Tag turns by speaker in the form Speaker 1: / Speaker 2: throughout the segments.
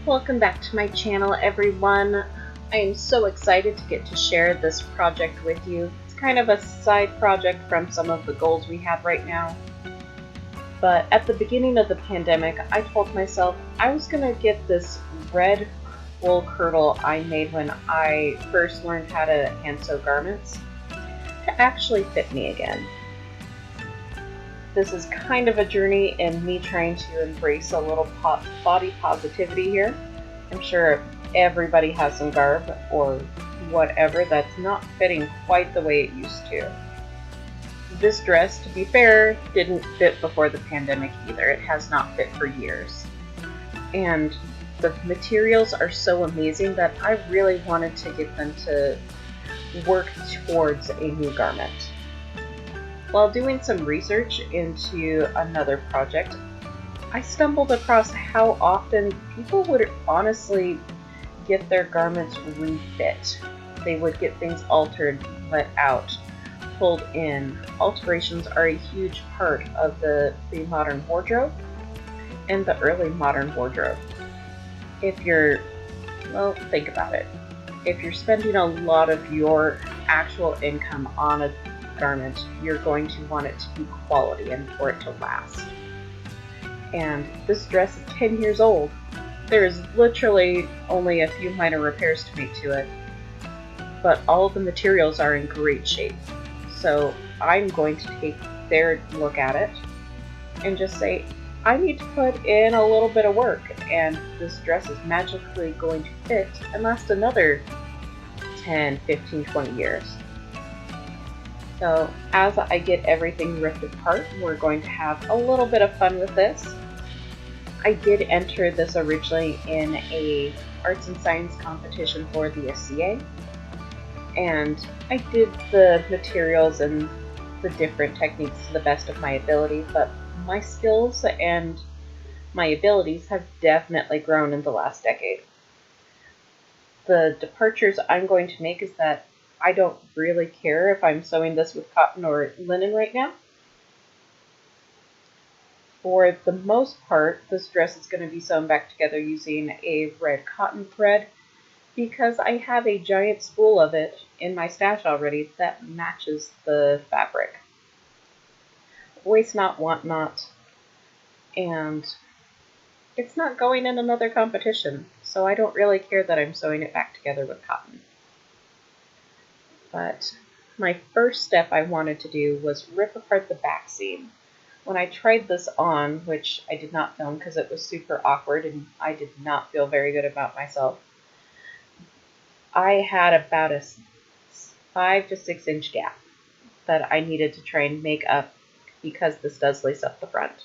Speaker 1: Welcome back to my channel, everyone. I am so excited to get to share this project with you. It's kind of a side project from some of the goals we have right now. But at the beginning of the pandemic, I told myself I was going to get this red wool kirtle I made when I first learned how to hand sew garments to actually fit me again. This is kind of a journey in me trying to embrace a little body positivity here. I'm sure everybody has some garb or whatever that's not fitting quite the way it used to. This dress, to be fair, didn't fit before the pandemic either. It has not fit for years. And the materials are so amazing that I really wanted to get them to work towards a new garment. While doing some research into another project, I stumbled across how often people would honestly get their garments refit. They would get things altered, let out, pulled in. Alterations are a huge part of the modern wardrobe and the early modern wardrobe. Think about it. If you're spending a lot of your actual income on a garment, you're going to want it to be quality and for it to last. And this dress is 10 years old. There is literally only a few minor repairs to make to it, but all of the materials are in great shape. So I'm going to take their look at it and just say, I need to put in a little bit of work, and this dress is magically going to fit and last another 10, 15, 20 years. So as I get everything ripped apart, we're going to have a little bit of fun with this. I did enter this originally in a arts and science competition for the SCA, and I did the materials and the different techniques to the best of my ability, but my skills and my abilities have definitely grown in the last decade. The departures I'm going to make is that I don't really care if I'm sewing this with cotton or linen right now. For the most part, this dress is going to be sewn back together using a red cotton thread because I have a giant spool of it in my stash already that matches the fabric. Waste not, want not, and it's not going in another competition, so I don't really care that I'm sewing it back together with cotton. But my first step I wanted to do was rip apart the back seam. When I tried this on, which I did not film because it was super awkward and I did not feel very good about myself, I had about a 5 to 6 inch gap that I needed to try and make up because this does lace up the front.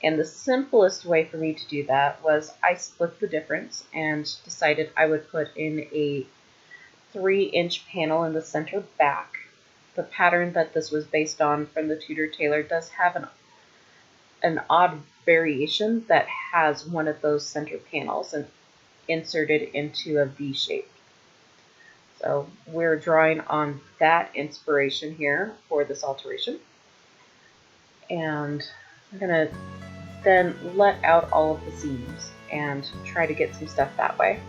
Speaker 1: And the simplest way for me to do that was I split the difference and decided I would put in a 3-inch panel in the center back. The pattern that this was based on from the Tudor tailor does have an odd variation that has one of those center panels and inserted into a V shape. So we're drawing on that inspiration here for this alteration. And I'm going to then let out all of the seams and try to get some stuff that way.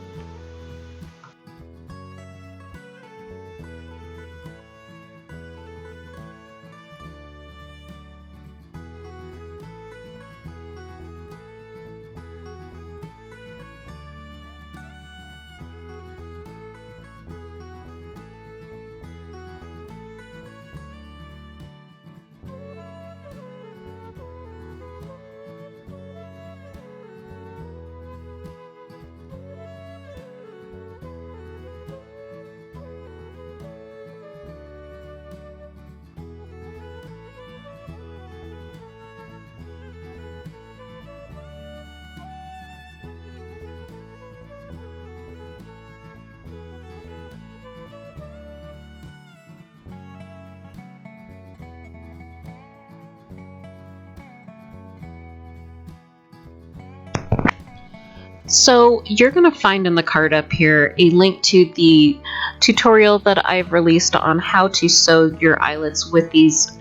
Speaker 1: So you're going to find in the card up here a link to the tutorial that I've released on how to sew your eyelets with these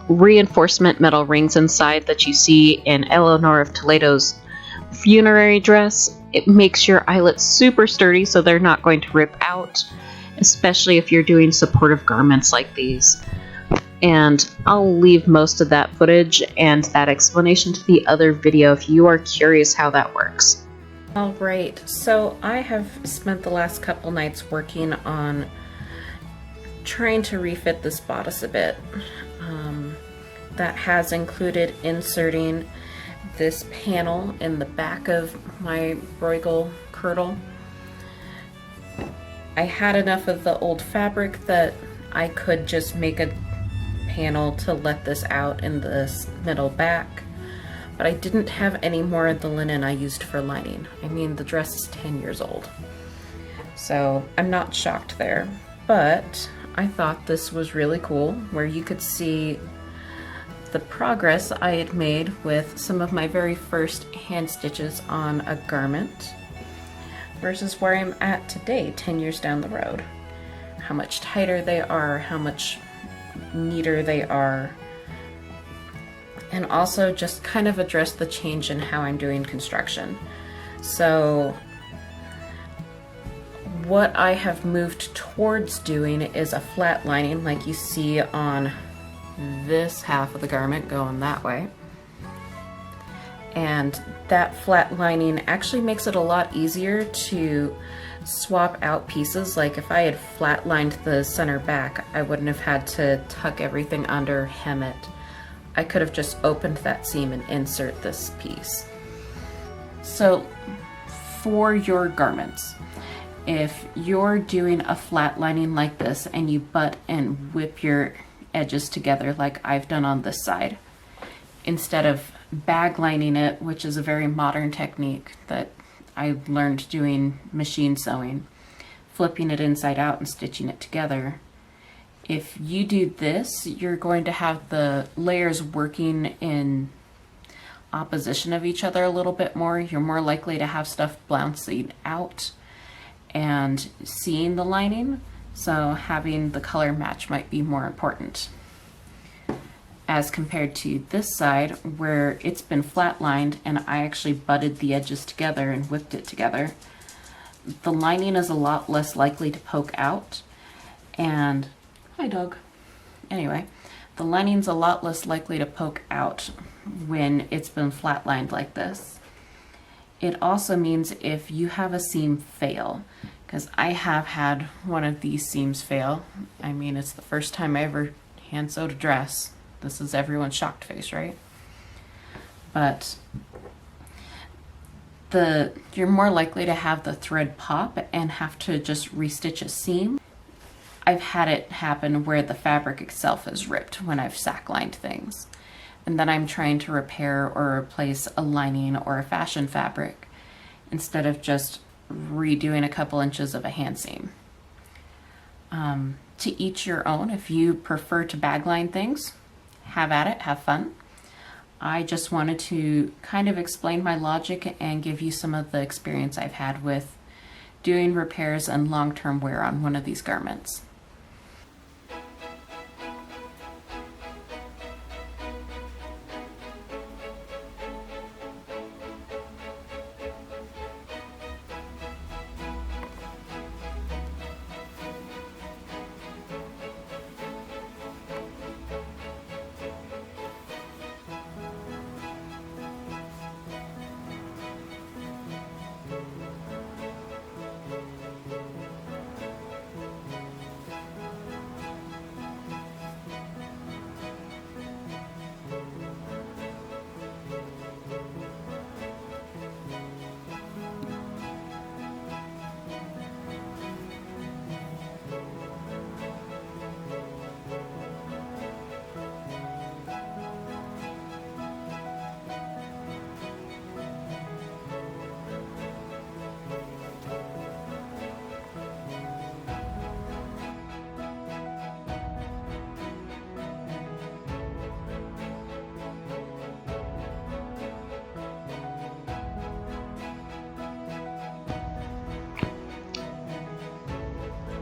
Speaker 1: reinforcement metal rings inside that you see in Eleanor of Toledo's funerary dress, it makes your eyelets super sturdy so they're not going to rip out, especially if you're doing supportive garments like these. And I'll leave most of that footage and that explanation to the other video if you are curious how that works. Alright, so I have spent the last couple nights working on trying to refit this bodice a bit. That has included inserting this panel in the back of my Tudor Kirtle. I had enough of the old fabric that I could just make a panel to let this out in this middle back, but I didn't have any more of the linen I used for lining. I mean, the dress is 10 years old, so I'm not shocked there, but I thought this was really cool where you could see the progress I had made with some of my very first hand stitches on a garment versus where I'm at today, 10 years down the road. How much tighter they are, how much neater they are, and also just kind of address the change in how I'm doing construction. So what I have moved towards doing is a flat lining like you see on this half of the garment going that way. And that flat lining actually makes it a lot easier to swap out pieces. Like if I had flat lined the center back, I wouldn't have had to tuck everything under, hem it. I could have just opened that seam and insert this piece. So for your garments, if you're doing a flat lining like this and you butt and whip your edges together like I've done on this side, instead of bag lining it, which is a very modern technique that I learned doing machine sewing, flipping it inside out and stitching it together. If you do this, you're going to have the layers working in opposition of each other a little bit more. You're more likely to have stuff bouncing out and seeing the lining, so having the color match might be more important. As compared to this side where it's been flat lined and I actually butted the edges together and whipped it together, the lining is a lot less likely to poke out. And hi dog. Anyway, the lining's a lot less likely to poke out when it's been flat lined like this. It also means if you have a seam fail, because I have had one of these seams fail. I mean, it's the first time I ever hand sewed a dress. This is everyone's shocked face, right? But you're more likely to have the thread pop and have to just restitch a seam. I've had it happen where the fabric itself is ripped when I've sack lined things, and then I'm trying to repair or replace a lining or a fashion fabric instead of just redoing a couple inches of a hand seam. To each your own. If you prefer to bag line things, have at it, have fun. I just wanted to kind of explain my logic and give you some of the experience I've had with doing repairs and long-term wear on one of these garments.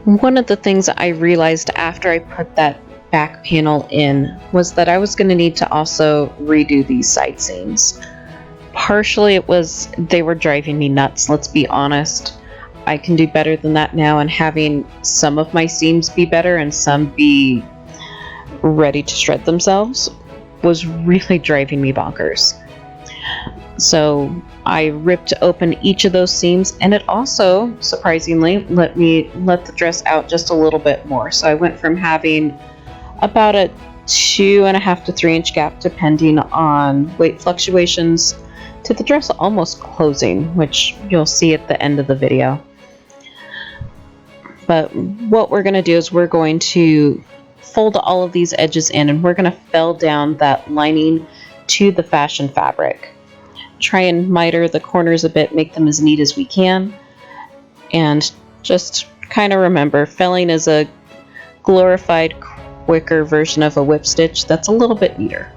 Speaker 1: One of the things I realized after I put that back panel in was that I was going to need to also redo these side seams. Partially it was they were driving me nuts, let's be honest. I can do better than that now, and having some of my seams be better and some be ready to shred themselves was really driving me bonkers. So I ripped open each of those seams, and it also, surprisingly, let the dress out just a little bit more. So I went from having about a 2.5 to 3 inch gap depending on weight fluctuations to the dress almost closing, which you'll see at the end of the video. But what we're going to do is we're going to fold all of these edges in, and we're going to fell down that lining to the fashion fabric. Try and miter the corners a bit, make them as neat as we can, and just kind of remember, felling is a glorified, quicker version of a whip stitch that's a little bit neater.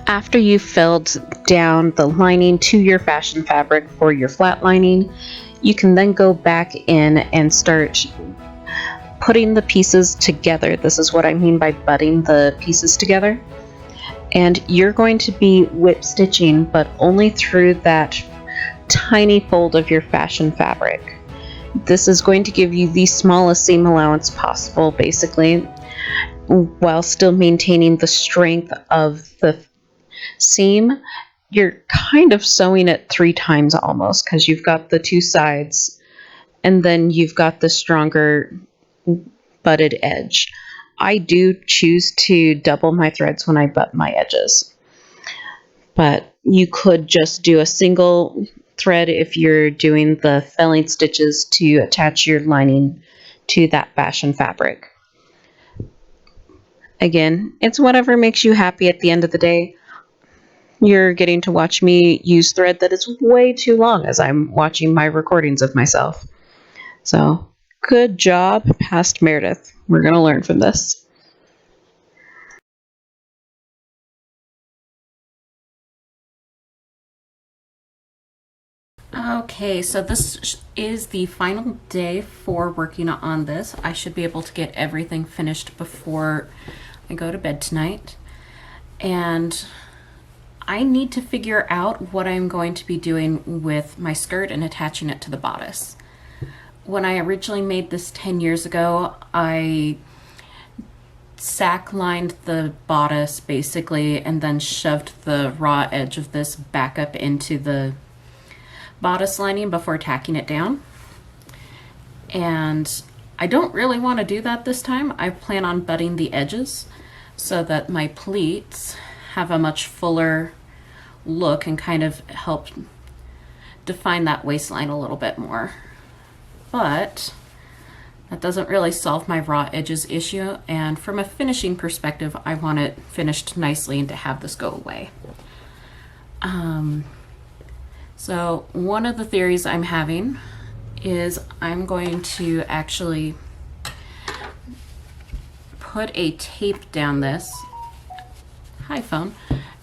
Speaker 1: After you've filled down the lining to your fashion fabric for your flat lining, you can then go back in and start putting the pieces together. This is what I mean by butting the pieces together. And you're going to be whip stitching, but only through that tiny fold of your fashion fabric. This is going to give you the smallest seam allowance possible, basically, while still maintaining the strength of the seam. You're kind of sewing it 3 times almost, because you've got the 2 sides and then you've got the stronger butted edge. I do choose to double my threads when I butt my edges, but you could just do a single thread if you're doing the felling stitches to attach your lining to that fashion fabric. Again, it's whatever makes you happy at the end of the day. You're getting to watch me use thread that is way too long as I'm watching my recordings of myself. So, good job, past Meredith. We're going to learn from this.
Speaker 2: Okay, so this is the final day for working on this. I should be able to get everything finished before I go to bed tonight. And I need to figure out what I'm going to be doing with my skirt and attaching it to the bodice. When I originally made this 10 years ago, I sack lined the bodice basically and then shoved the raw edge of this back up into the bodice lining before tacking it down. And I don't really want to do that this time. I plan on butting the edges so that my pleats have a much fuller look and kind of help define that waistline a little bit more. But that doesn't really solve my raw edges issue, and from a finishing perspective, I want it finished nicely and to have this go away. So one of the theories I'm having is I'm going to actually put a tape down this. Hi, phone.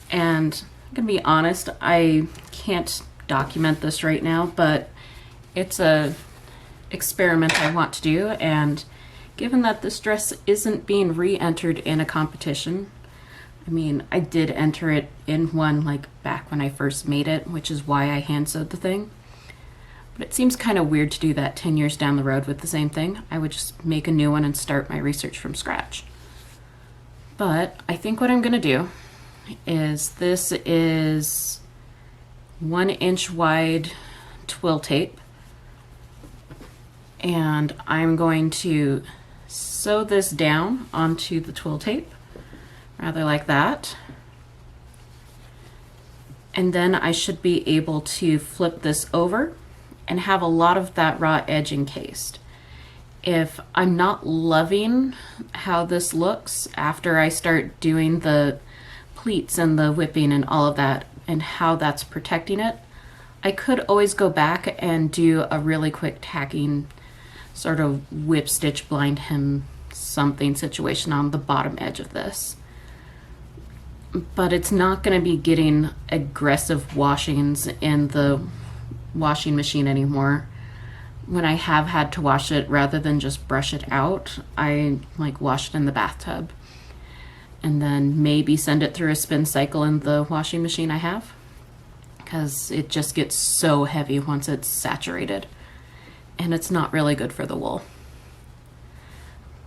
Speaker 2: And I'm gonna be honest, I can't document this right now, but it's a experiment I want to do, and given that this dress isn't being re-entered in a competition, I mean, I did enter it in one like back when I first made it, which is why I hand sewed the thing. But it seems kind of weird to do that 10 years down the road with the same thing. I would just make a new one and start my research from scratch. But I think what I'm gonna do is, this is 1 inch wide twill tape, and I'm going to sew this down onto the twill tape, rather like that. And then I should be able to flip this over and have a lot of that raw edge encased. If I'm not loving how this looks after I start doing the pleats and the whipping and all of that and how that's protecting it, I could always go back and do a really quick tacking sort of whip stitch blind hem something situation on the bottom edge of this. But it's not going to be getting aggressive washings in the washing machine anymore. When I have had to wash it, rather than just brush it out, I like wash it in the bathtub and then maybe send it through a spin cycle in the washing machine I have, because it just gets so heavy once it's saturated and it's not really good for the wool.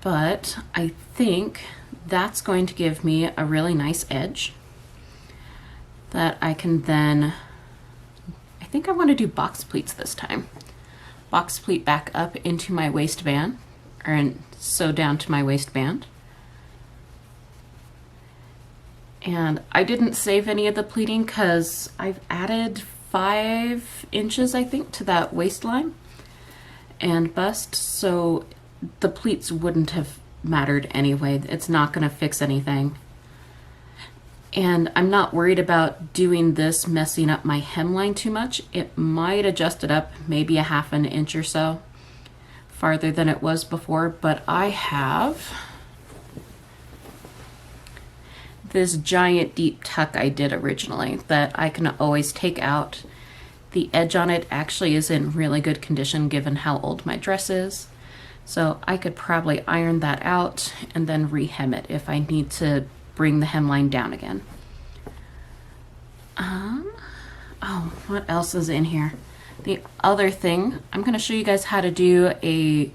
Speaker 2: But I think that's going to give me a really nice edge that I can then, I think I want to do box pleats this time. Box pleat back up into my waistband, or sew down to my waistband. And I didn't save any of the pleating because I've added 5 inches, I think, to that waistline and bust, so the pleats wouldn't have mattered anyway. It's not going to fix anything. And I'm not worried about doing this messing up my hemline too much. It might adjust it up maybe a half an inch or so farther than it was before, but I have this giant deep tuck I did originally that I can always take out. The edge on it actually is in really good condition given how old my dress is. So I could probably iron that out and then re-hem it if I need to bring the hemline down again. Oh, what else is in here? The other thing, I'm going to show you guys how to do a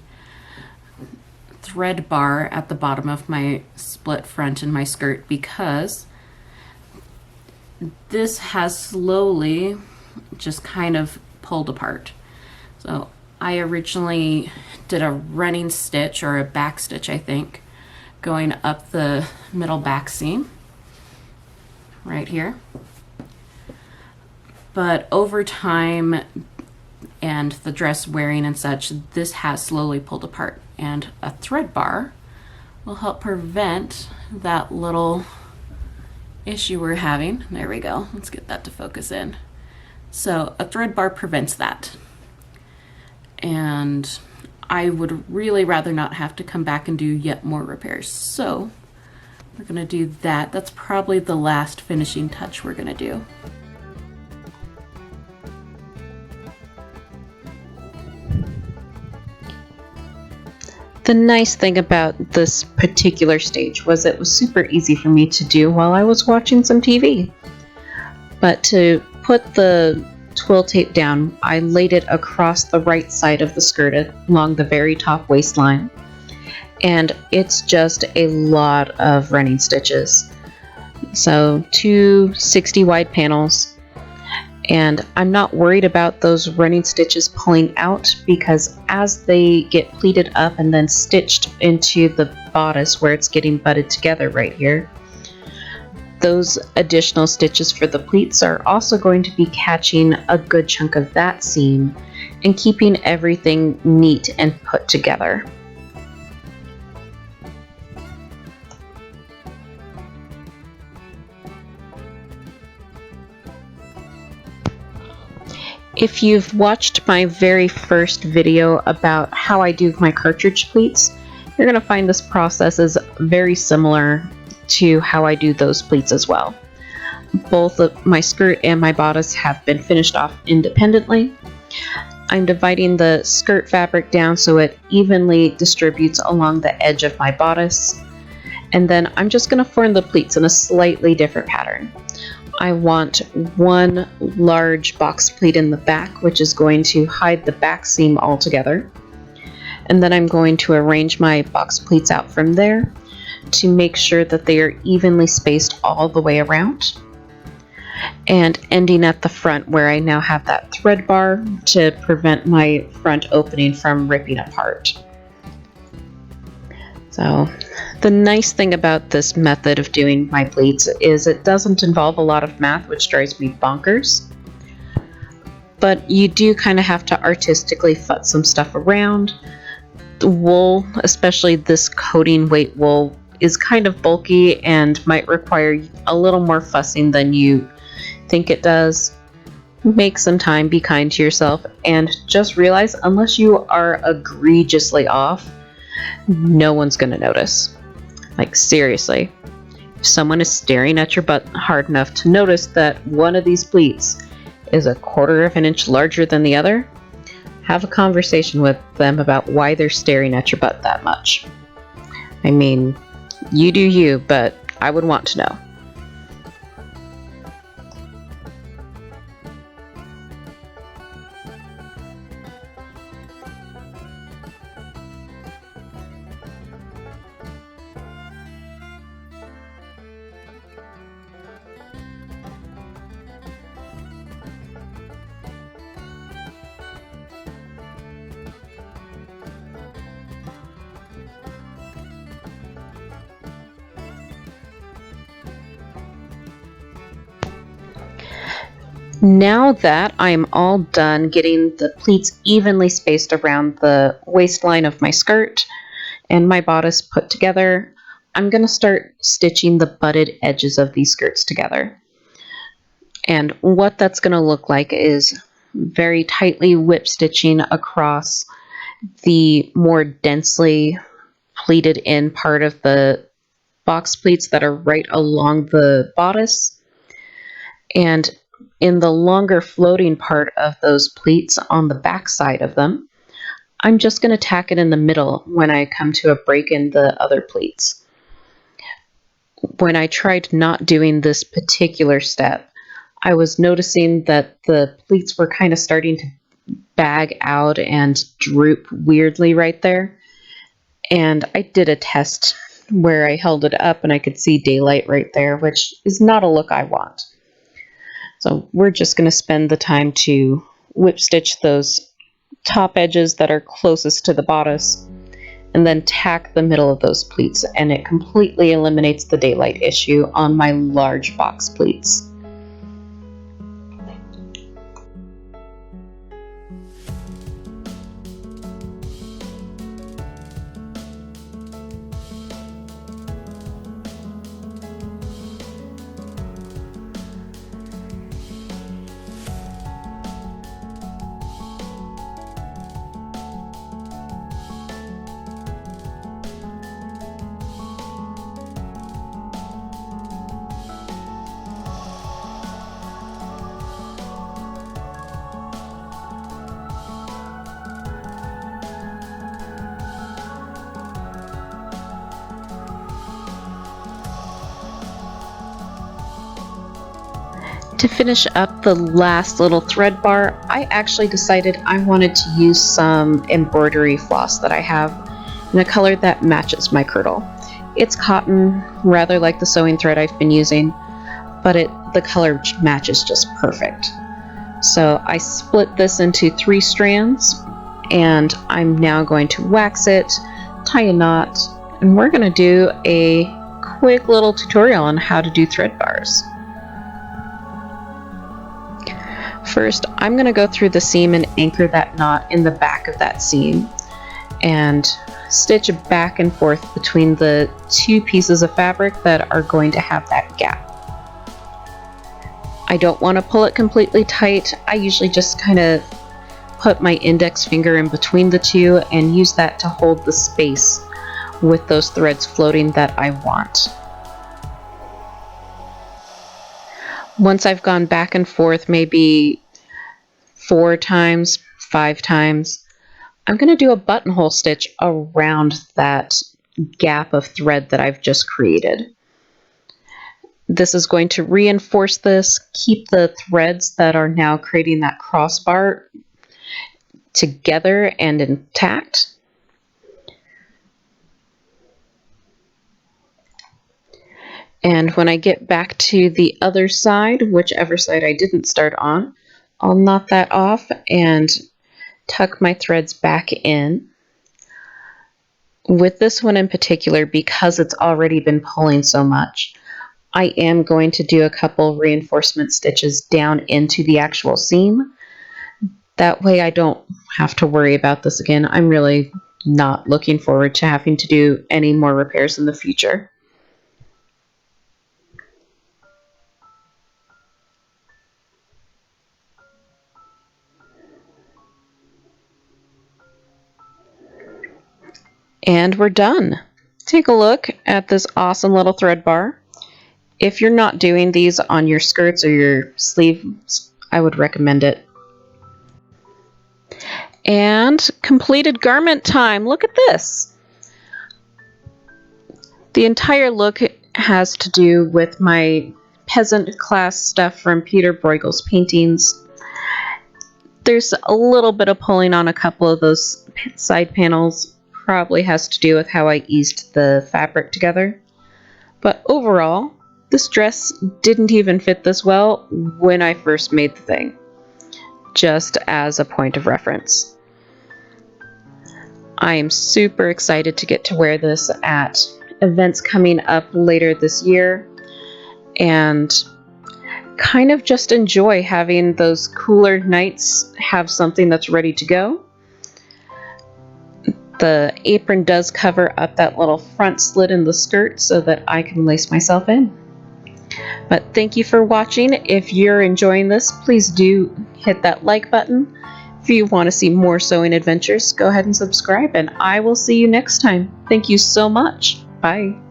Speaker 2: thread bar at the bottom of my split front in my skirt, because this has slowly just kind of pulled apart. So I originally did a running stitch, or a back stitch I think, going up the middle back seam right here. But over time and the dress wearing and such, this has slowly pulled apart, and a thread bar will help prevent that little issue we're having. There we go. Let's get that to focus in. So a thread bar prevents that. And I would really rather not have to come back and do yet more repairs. So we're gonna do that. That's probably the last finishing touch we're gonna do.
Speaker 1: The nice thing about this particular stage was it was super easy for me to do while I was watching some TV. But to put the twill tape down, I laid it across the right side of the skirt along the very top waistline. And it's just a lot of running stitches. So 2 60 wide panels. And I'm not worried about those running stitches pulling out, because as they get pleated up and then stitched into the bodice where it's getting butted together right here, those additional stitches for the pleats are also going to be catching a good chunk of that seam and keeping everything neat and put together. If you've watched my very first video about how I do my cartridge pleats, you're going to find this process is very similar to how I do those pleats as well. Both of my skirt and my bodice have been finished off independently. I'm dividing the skirt fabric down so it evenly distributes along the edge of my bodice. And then I'm just going to form the pleats in a slightly different pattern. I want one large box pleat in the back, which is going to hide the back seam altogether. And then I'm going to arrange my box pleats out from there to make sure that they are evenly spaced all the way around. And ending at the front where I now have that thread bar to prevent my front opening from ripping apart. So the nice thing about this method of doing my pleats is it doesn't involve a lot of math, which drives me bonkers. But you do kind of have to artistically futz some stuff around. The wool, especially this coating weight wool, is kind of bulky and might require a little more fussing than you think it does. Make some time, be kind to yourself, and just realize unless you are egregiously off, no one's going to notice. Like, seriously. If someone is staring at your butt hard enough to notice that one of these pleats is 1/4 of an inch larger than the other, have a conversation with them about why they're staring at your butt that much. I mean, you do you, but I would want to know. Now that I'm all done getting the pleats evenly spaced around the waistline of my skirt and my bodice put together, I'm going to start stitching the butted edges of these skirts together. And what that's going to look like is very tightly whip stitching across the more densely pleated in part of the box pleats that are right along the bodice, and in the longer floating part of those pleats on the back side of them, I'm just going to tack it in the middle when I come to a break in the other pleats. When I tried not doing this particular step, I was noticing that the pleats were kind of starting to bag out and droop weirdly right there. And I did a test where I held it up and I could see daylight right there, which is not a look I want. So we're just going to spend the time to whip stitch those top edges that are closest to the bodice and then tack the middle of those pleats, and it completely eliminates the daylight issue on my large box pleats. To finish up the last little thread bar, I actually decided I wanted to use some embroidery floss that I have in a color that matches my kirtle. It's cotton, rather like the sewing thread I've been using, but the color matches just perfect. So I split this into 3 strands, and I'm now going to wax it, tie a knot, and we're going to do a quick little tutorial on how to do thread bars. First, I'm going to go through the seam and anchor that knot in the back of that seam and stitch back and forth between the 2 pieces of fabric that are going to have that gap. I don't want to pull it completely tight. I usually just kind of put my index finger in between the 2 and use that to hold the space with those threads floating that I want. Once I've gone back and forth maybe 4 times, 5 times, I'm going to do a buttonhole stitch around that gap of thread that I've just created. This is going to reinforce this, keep the threads that are now creating that crossbar together and intact. And when I get back to the other side, whichever side I didn't start on, I'll knot that off and tuck my threads back in. With this one in particular, because it's already been pulling so much, I am going to do a couple reinforcement stitches down into the actual seam. That way I don't have to worry about this again. I'm really not looking forward to having to do any more repairs in the future. And we're done. Take a look at this awesome little thread bar. If you're not doing these on your skirts or your sleeves, I would recommend it. And completed garment time. Look at this. The entire look has to do with my peasant class stuff from Peter Bruegel's paintings. There's a little bit of pulling on a couple of those side panels. Probably has to do with how I eased the fabric together. But overall, this dress didn't even fit this well when I first made the thing. Just as a point of reference. I am super excited to get to wear this at events coming up later this year, and kind of just enjoy having those cooler nights have something that's ready to go. The apron does cover up that little front slit in the skirt so that I can lace myself in. But thank you for watching. If you're enjoying this, please do hit that like button. If you want to see more sewing adventures, go ahead and subscribe, and I will see you next time. Thank you so much. Bye.